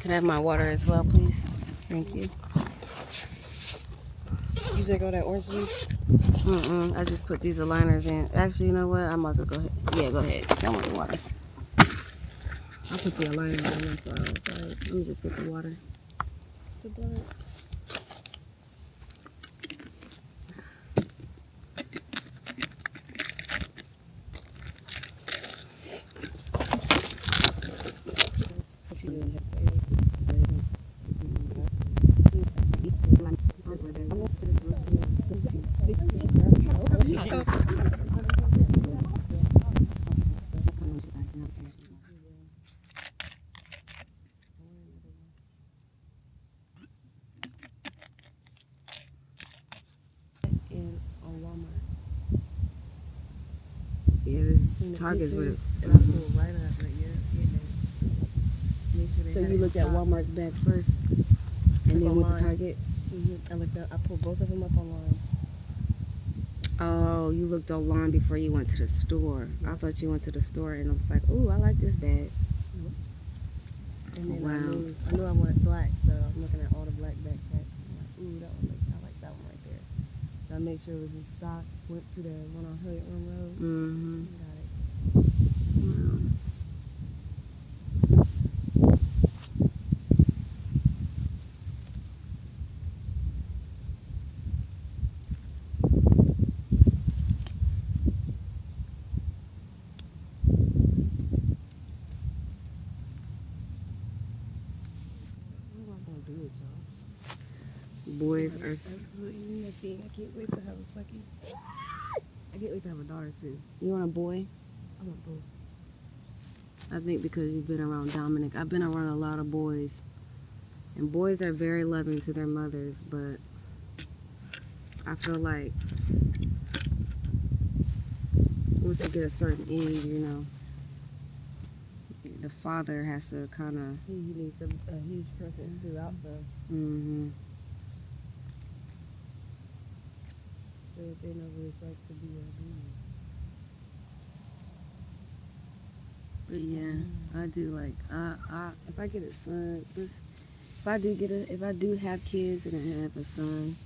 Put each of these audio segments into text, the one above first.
Can I have my water as well, please? Thank you. You take all that orange juice? I just put these aligners in. Actually, you know what? I'm about to go ahead. Yeah, go ahead. I want the water. I put the aligners in. That's why I was like, let me just get the water. The blood. And on Walmart. Yeah, the Target's with it. And I pulled right up, like, yeah, get that. Make sure they So had you it looked at stocked. Walmart's back first, and then went to Online. Target. I looked up. I pulled both of them up online. Oh, you looked online before you went to the store. I thought you went to the store and I was like, ooh, I like this bag. And then Wow. I knew I wanted black, so I'm looking at all the black backpacks. I'm like, ooh, that one I like that one right there. So I made sure it was in stock. Went to the one on Hood Room Road. Mm-hmm. Got it. Wow. What am I gonna do with y'all? Boys are. Absolutely nothing. I can't wait to have a fucking. I can't wait to have a daughter too. You want a boy? I want both. I think because you've been around Dominic. I've been around a lot of boys. And boys are very loving to their mothers, but I feel like once you get a certain age, you know, the father has to kind of. He needs a huge person throughout the. So that they know what it's like to be a baby. But yeah, I do like. If I get a son, if I do have kids and I have a son,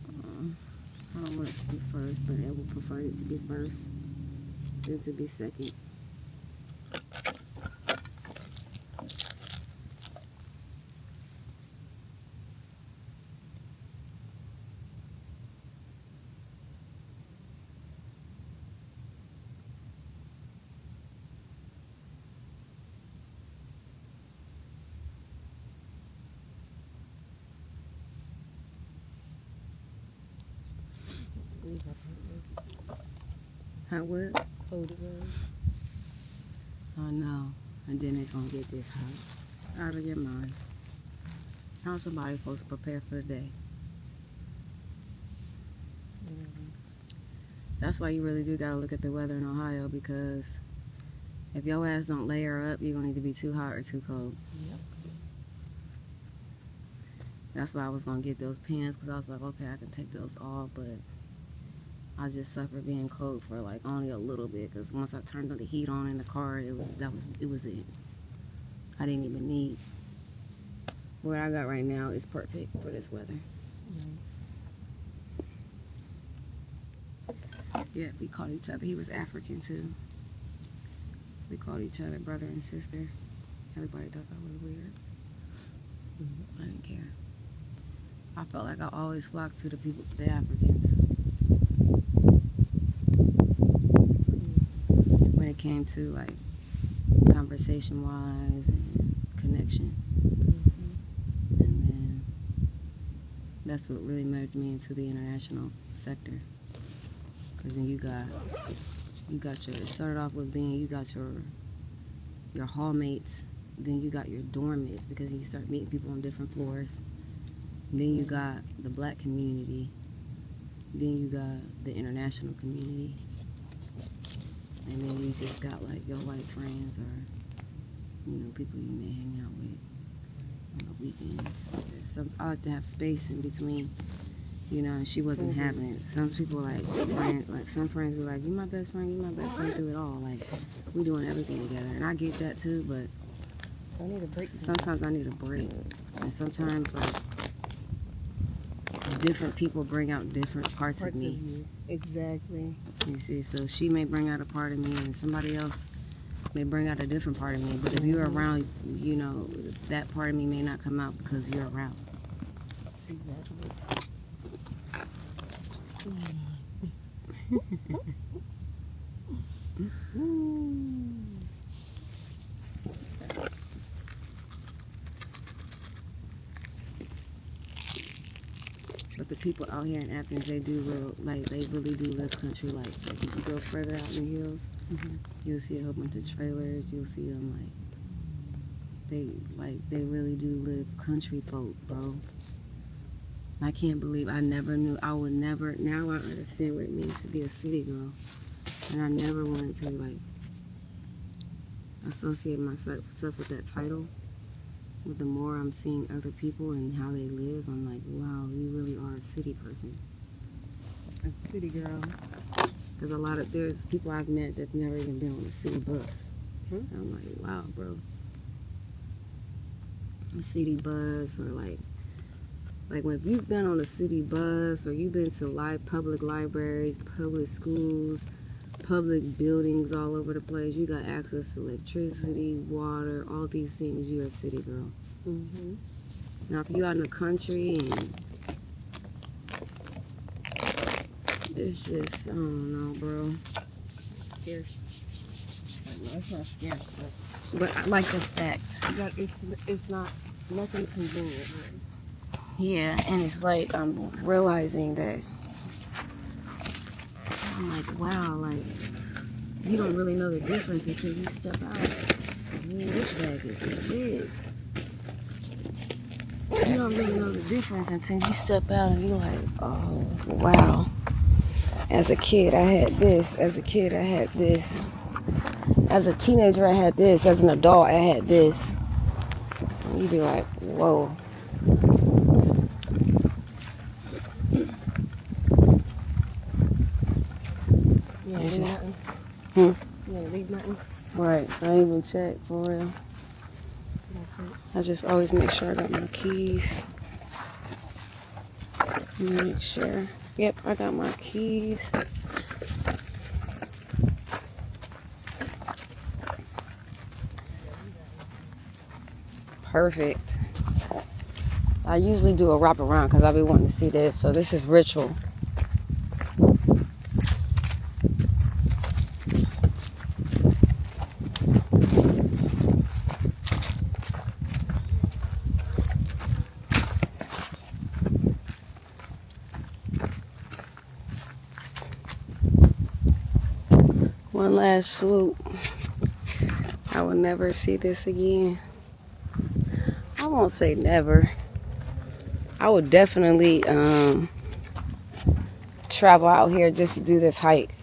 I don't want it to be first, but I would prefer it to be first than to be second. How what? Cold it was. Oh no. And then it's gonna get this hot. Out of your mind. How somebody supposed to prepare for the day? That's why you really do gotta look at the weather in Ohio, because if your ass don't layer up, you're gonna need to be too hot or too cold. Yep. That's why I was gonna get those pants, because I was like, okay, I can take those off, but I just suffered being cold for like only a little bit, because once I turned the heat on in the car, it was it. I didn't even need. What I got right now is perfect for this weather. Yeah, we called each other. He was African too. We called each other brother and sister. Everybody thought that was weird. I didn't care. I felt like I always flocked to the Africans. When it came to like conversation wise and connection. And then that's what really merged me into the international sector. Because then you got your, it started off with being, you got your hallmates, then you got your dorm mates, because you start meeting people on different floors. And then you got the black community, then you got the international community, and then you just got like your white friends, or you know, people you may hang out with on the weekends. I like to have space in between, you know, and she wasn't having it. Some people some friends were like, you my best friend through it all. Like, we doing everything together. And I get that too, but I need a break. Sometimes I need a break. And sometimes, like, different people bring out different parts of me. you. Exactly. You see, so she may bring out a part of me, and somebody else may bring out a different part of me. But if you're around, you know, that part of me may not come out because you're around. Exactly. But the people out here in Athens, they really do live country life. Like if you go further out in the hills, you'll see a whole bunch of trailers. You'll see them they really do live country folk, bro. I can't believe I never knew. I would never. Now I understand what it means to be a city girl, and I never wanted to like associate myself with that title. But the more I'm seeing other people and how they live, I'm like, wow, you really are a city person. A city girl. Because there's people I've met that's never even been on a city bus. I'm like, wow, bro. A city bus, or like when you've been on a city bus, or you've been to public libraries, public schools, public buildings all over the place, you got access to electricity, water, all these things, you're a city girl. Now if you're out in the country and it's just, I don't know, bro. Scarce. No, it's not scarce, But I like the fact. it's not, nothing's convenient, really. Yeah, and it's like I'm realizing that I'm like, wow, like you don't really know the difference until you step out. Ooh, this bag is big. You don't really know the difference until you step out and you're like, oh, wow. As a kid, I had this. As a kid, I had this. As a teenager, I had this. As an adult, I had this. And you'd be like, whoa. Yeah, It's just- nothing. Hmm? Yeah, leave nothing. Right, I ain't even check for real. I just always make sure I got my keys. Make sure. Yep, I got my keys. Perfect. I usually do a wrap around because I be wanting to see this. So this is Ritual. One last swoop. I will never see this again. I won't say never. I would definitely travel out here just to do this hike.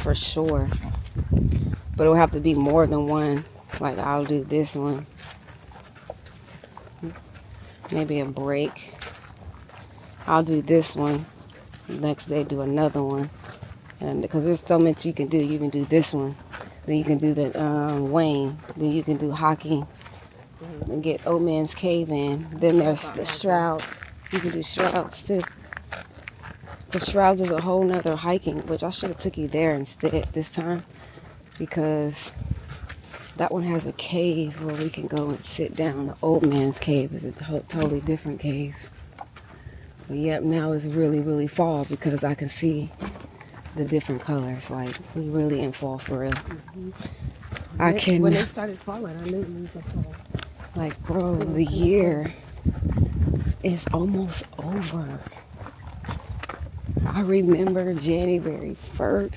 For sure. But it will have to be more than one. Like I'll do this one. Maybe a break. I'll do this one. Next day do another one. And because there's so much you can do. You can do this one. Then you can do the Wayne. Then you can do Hockey. And get Old Man's Cave in. Then there's the Shrouds. You can do Shrouds too. The Shrouds is a whole nother hiking, which I should have took you there instead this time. Because that one has a cave where we can go and sit down. The Old Man's Cave is a totally different cave. But yep, now it's really, really fall because I can see the different colors. Like, we really in fall for real. When they started falling, I knew it was a fall. Like, bro, the year is almost over. I remember January 1st.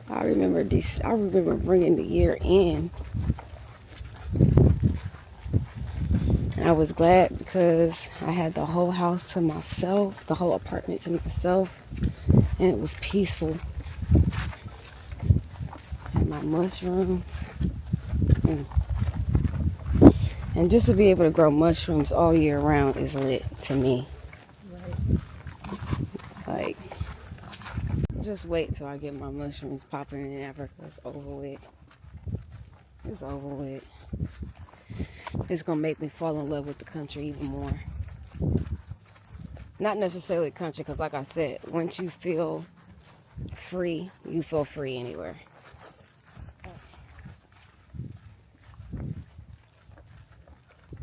I remember bringing the year in. And I was glad because I had the whole house to myself, the whole apartment to myself, and it was peaceful. And my mushrooms. And just to be able to grow mushrooms all year round is lit to me. Like, just wait till I get my mushrooms popping in Africa. It's over with. is over with, it's gonna make me fall in love with the country even more. Not necessarily country, because like I said, once you feel free, you feel free anywhere.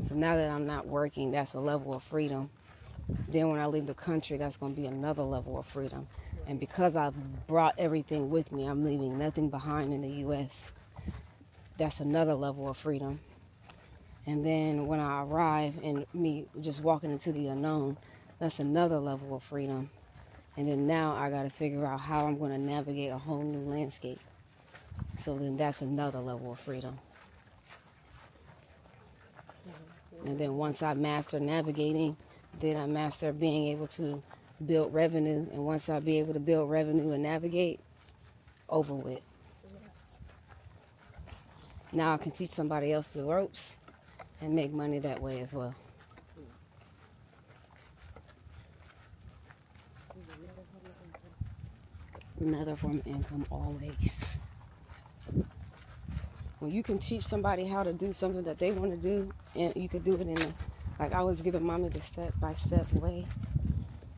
So now that I'm not working, that's a level of freedom. Then when I leave the country, that's going to be another level of freedom. And because I've brought everything with me, I'm leaving nothing behind in the U.S. That's another level of freedom. And then when I arrive and me just walking into the unknown, that's another level of freedom. And then now I got to figure out how I'm going to navigate a whole new landscape. So then that's another level of freedom. And then once I master navigating, then I master being able to build revenue. And once I be able to build revenue and navigate, over with. Now I can teach somebody else the ropes and make money that way as well. Another form of income always. When you can teach somebody how to do something that they want to do, and you could do it in a, like I was giving mommy the step-by-step way,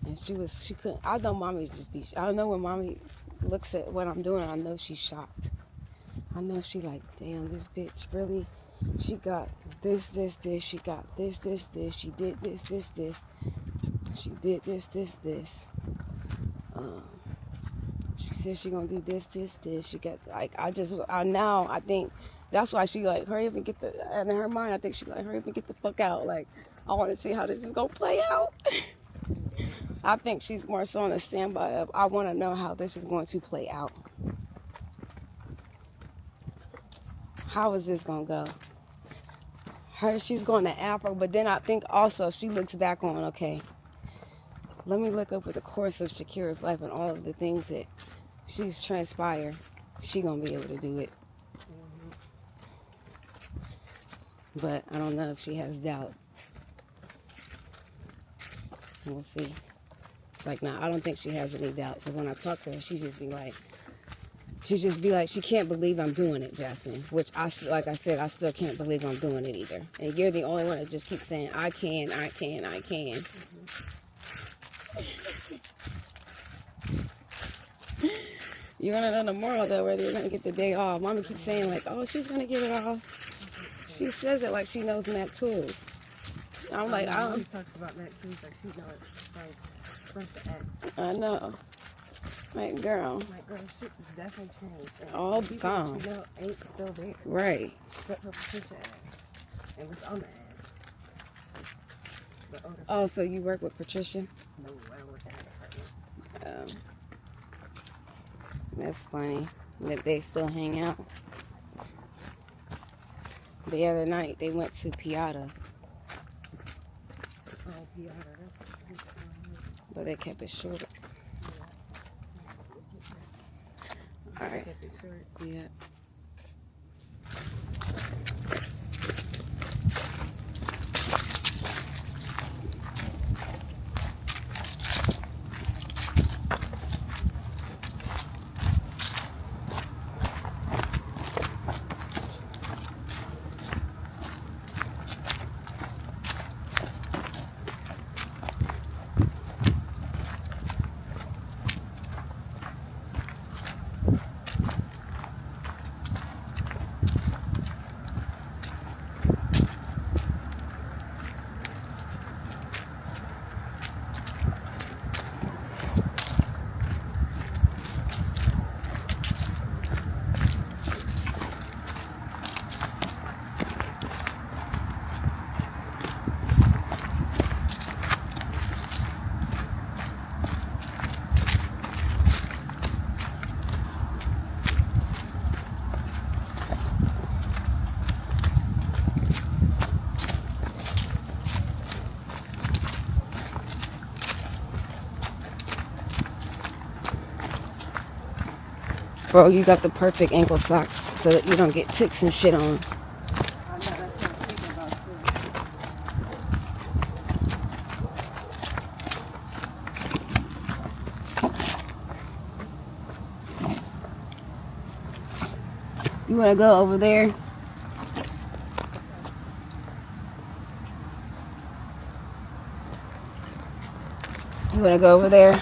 and she couldn't, I know mommy just be, I know when mommy looks at what I'm doing, I know she's shocked. I know she like, damn, this bitch really, she got this, she got this, she did this, she did this. She said she gonna do this. She got, like, I think that's why she like, hurry up and get and in her mind, I think she like, hurry up and get the fuck out. Like, I want to see how this is gonna play out. I think she's more so on a standby of, I want to know how this is going to play out. How is this gonna go? She's going to Afro, but then I think also she looks back on, okay, let me look over the course of Shakira's life and all of the things that she's transpired. She gonna be able to do it. But I don't know if she has doubt. We'll see. Like, now, I don't think she has any doubt, because when I talk to her, she just be like, she can't believe I'm doing it, Jasmine. Which, like I said, I still can't believe I'm doing it either. And you're the only one that just keeps saying, I can. You're going to know tomorrow, though, whether you're going to get the day off. Mama keeps saying, like, oh, she's going to get it off. She says it like she knows Mac tools. I'm like, I don't. She talks about Mac tools like she knows, like, supposed to act. I know. Like, girl, shit is definitely changed. all the time. She know ain't still there. Right. Except for Patricia ass. And what's on the ass. Oh, so you work with Patricia? No, I don't work at that department. That's funny that they still hang out. The other night, they went to Piata. Oh, Piata. But they kept it short. All right. Kept it short. Yeah. Bro, you got the perfect ankle socks so that you don't get ticks and shit on. You want to go over there You want to go over there?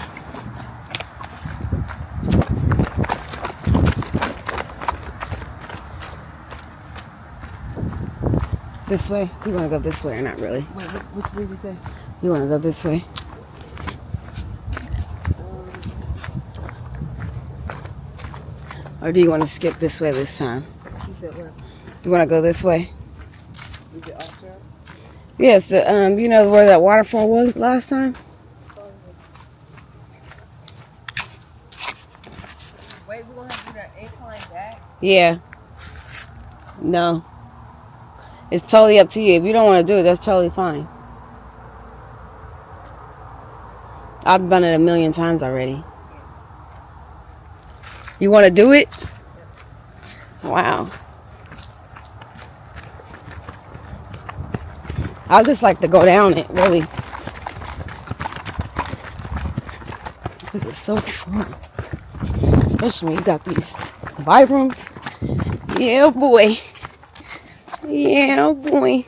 This way? You want to go this way or not really? Wait, which way did you say? You want to go this way? Or do you want to skip this way this time? You said what? You want to go this way? Is it off trail? Yes, the you know where that waterfall was last time? Wait, we're gonna have to do that incline back? Yeah. No. It's totally up to you. If you don't want to do it, that's totally fine. I've done it 1,000,000 times already. You want to do it? Wow. I just like to go down it, really. Because it's so fun. Especially when you got these Vibrams. Yeah, boy. Yeah, boy.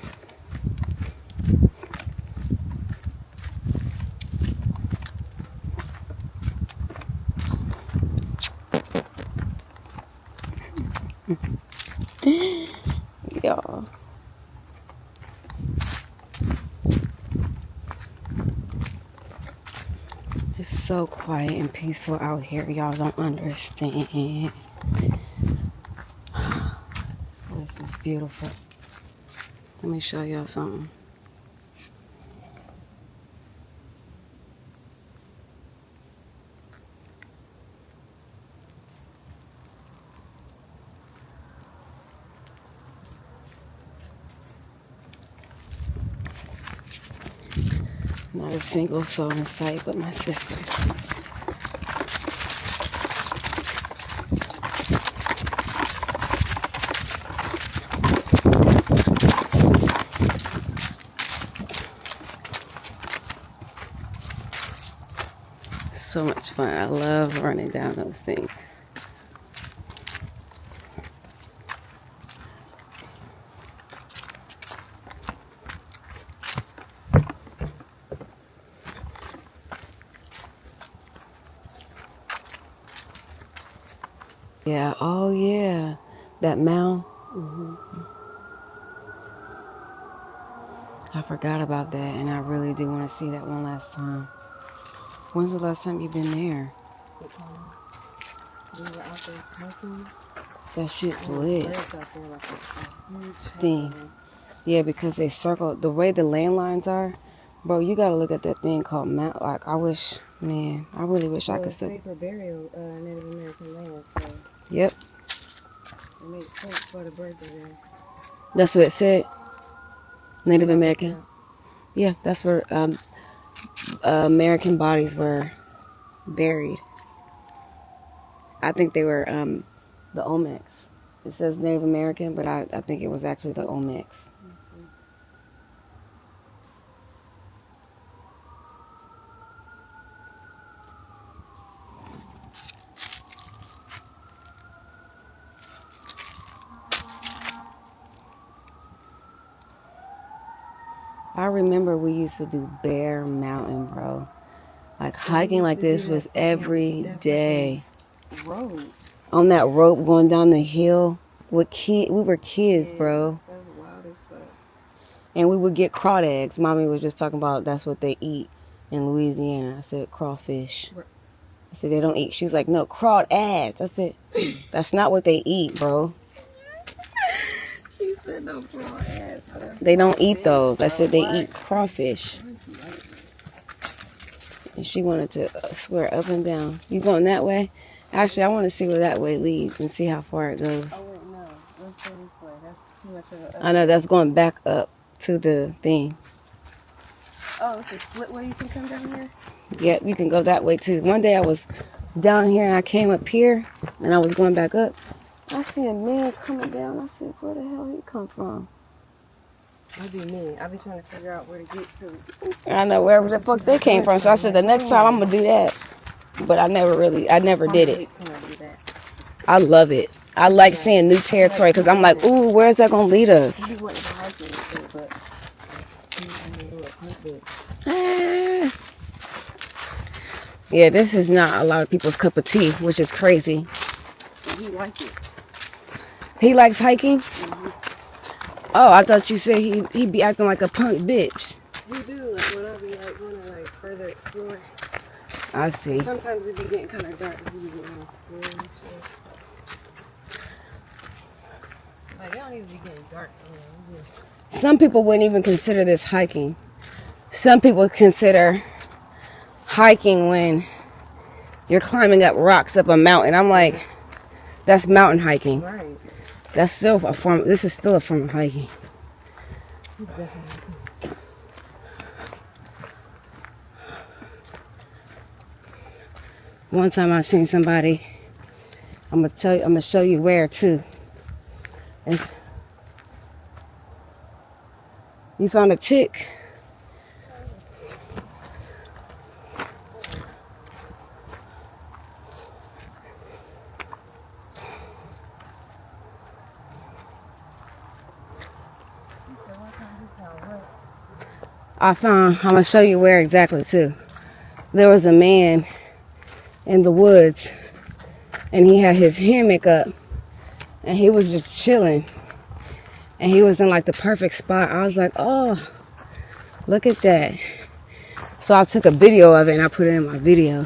Y'all. It's so quiet and peaceful out here. Y'all don't understand. This is beautiful. Let me show y'all something. Not a single soul in sight but my sister. So much fun. I love running down those things. Yeah, oh yeah. That mound. I forgot about that, and I really do want to see that one last time. When's the last time you've been there? We were out there smoking. That shit's lit. Birds out there like a huge Thing. Yeah, because they circle the way the landlines are. Bro, you gotta look at that thing called Mount. Like, I wish, man, I really wish I could see. Safe for burial, Native American land, so Yep, it makes sense why the birds are there. that's what it said. Native American. Yeah, that's where American bodies were buried. I think they were the Olmecs. It says Native American, but I think it was actually the Olmecs. I remember we used to do Bear Mountain, bro. Like, hiking like this was every day. Road. On that rope going down the hill with we were kids, bro. That was wild as fuck. And we would get crawdads. Mommy was just talking about that's what they eat in Louisiana. I said crawfish. I said they don't eat. She's like, no, crawdads. I said, that's not what they eat, bro. She said no crawdads. They don't eat those. I said they eat crawfish. And she wanted to swear up and down. You going that way? Actually, I want to see where that way leads and see how far it goes. Oh, wait, no. Let's go this way. That's too much of a... I know that's going back up to the thing. Oh, it's a split way you can come down here? Yep, you can go that way too. One day I was down here and I came up here and I was going back up. I see a man coming down. I said, where the hell he come from? That'd be me. I'll be trying to figure out where to get to. I know wherever the fuck they came from. So I said the next time I'm gonna do that. But I never did it. I love it. I like seeing new territory because I'm like, ooh, where's that gonna lead us? Ah. Yeah, this is not a lot of people's cup of tea, which is crazy. He likes it. He likes hiking? Oh, I thought you said he be acting like a punk bitch. We do, like when I be like want to like further explore. I see. Sometimes it be getting kind of dark. We be getting on explore and shit. Like it don't even be getting dark. Just... Some people wouldn't even consider this hiking. Some people consider hiking when you're climbing up rocks up a mountain. I'm like, that's mountain hiking. Right. That's still a form. This is still a form of hiking. He's definitely. One time I seen somebody. I'm gonna show you where too. And you found a tick. I'm gonna show you where exactly too. There was a man in the woods and he had his hammock up and he was just chilling and he was in like the perfect spot. I was like, oh, look at that. So I took a video of it and I put it in my video.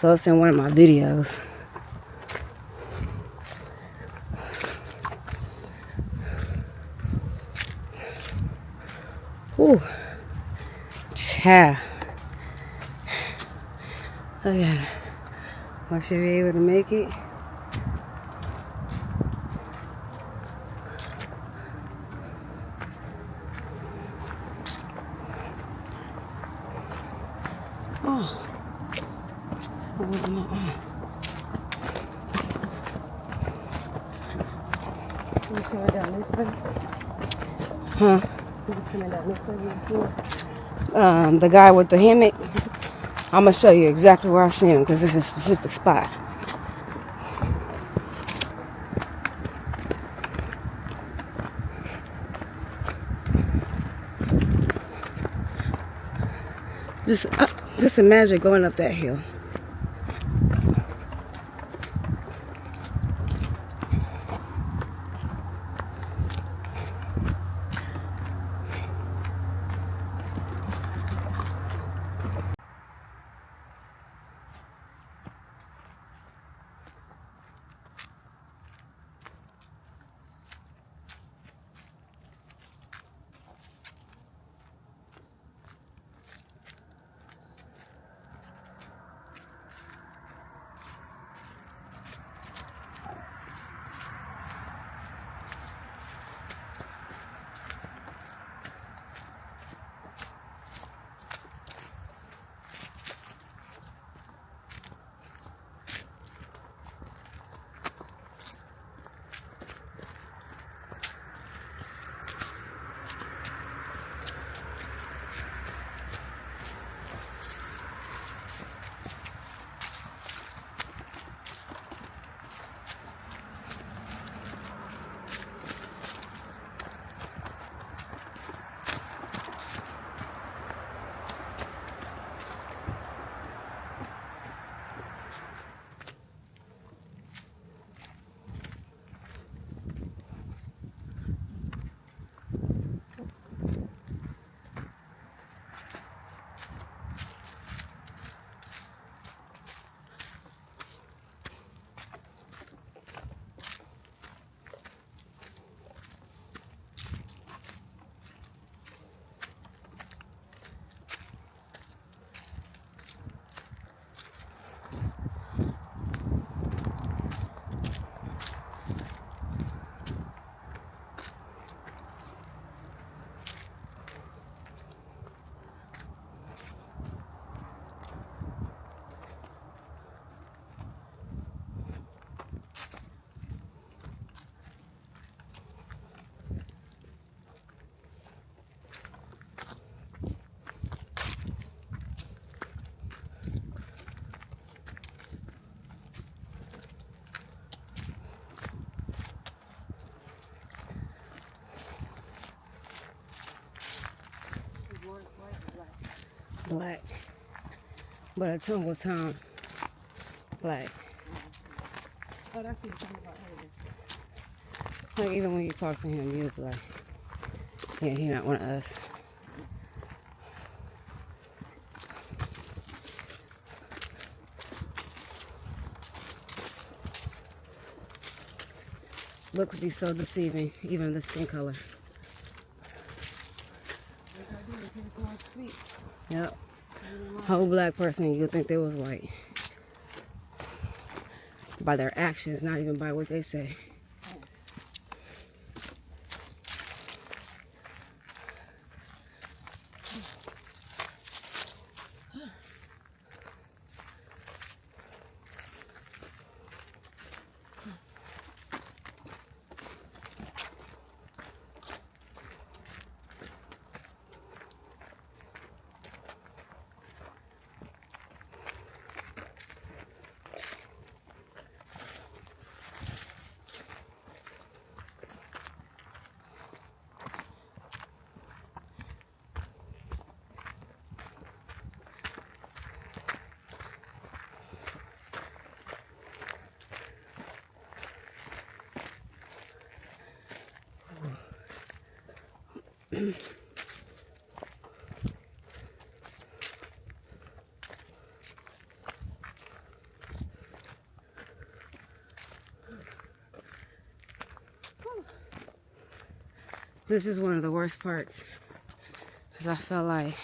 So it's in one of my videos. Ooh, child. Look at it. I should be able to make it. Oh. He's coming down this way. Huh? He's coming down this way. You see him? The guy with the hammock. I'm gonna show you exactly where I see him because it's a specific spot. Just imagine going up that hill. Black. but a tumble tongue black. Oh, that's what you're talking about earlier. Like even when you talk to him, you'll be like, yeah, he not one of us. Looks be so deceiving, even the skin color. Yep. Whole black person, you'd think they was white. By their actions, not even by what they say. This is one of the worst parts, because I felt like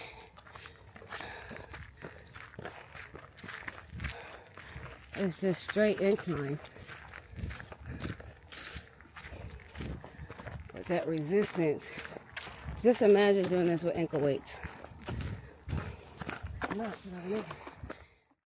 it's just straight incline. But that resistance, just imagine doing this with ankle weights. Not,